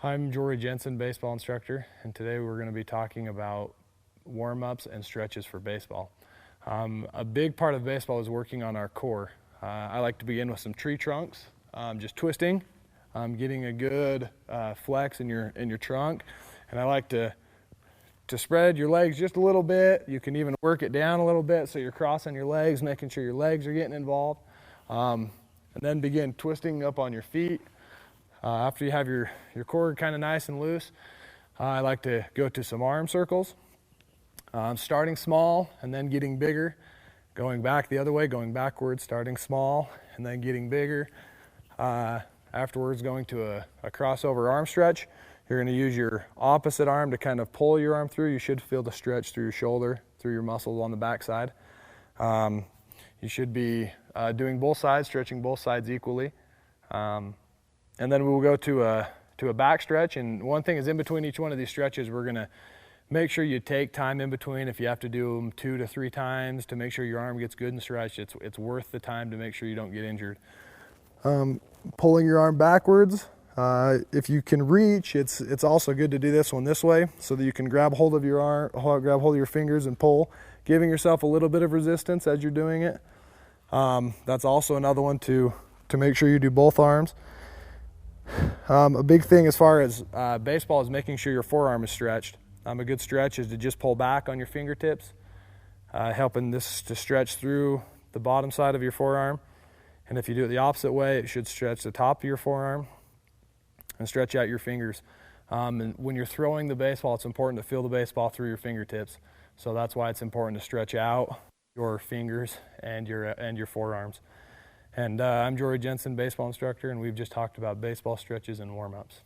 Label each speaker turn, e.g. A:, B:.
A: I'm Jory Jensen, baseball instructor, and today we're going to be talking about warm-ups and stretches for baseball. A big part of baseball is working on our core. I like to begin with some tree trunks, just twisting, getting a good flex in your trunk, and I like to spread your legs just a little bit. You can even work it down a little bit so you're crossing your legs, making sure your legs are getting involved, and then begin twisting up on your feet. After you have your core kind of nice and loose, I like to go to some arm circles, starting small and then getting bigger, going back the other way, going backwards, starting small and then getting bigger. Afterwards, going to a crossover arm stretch. You're going to use your opposite arm to kind of pull your arm through. You should feel the stretch through your shoulder, through your muscles on the backside. You should be doing both sides, stretching both sides equally. And then we'll go to a back stretch, and one thing is in between each one of these stretches, we're gonna make sure you take time in between. If you have to do them 2 to 3 times to make sure your arm gets good and stretched, it's worth the time to make sure you don't get injured. Pulling your arm backwards, if you can reach, it's also good to do this one this way so that you can grab hold of your arm, grab hold of your fingers and pull, giving yourself a little bit of resistance as you're doing it. That's also another one to make sure you do both arms. A big thing as far as baseball is making sure your forearm is stretched. A good stretch is to just pull back on your fingertips, helping this to stretch through the bottom side of your forearm. And if you do it the opposite way, it should stretch the top of your forearm and stretch out your fingers. And when you're throwing the baseball, it's important to feel the baseball through your fingertips. So that's why it's important to stretch out your fingers and your forearms. And I'm Jory Jensen, baseball instructor, and we've just talked about baseball stretches and warm-ups.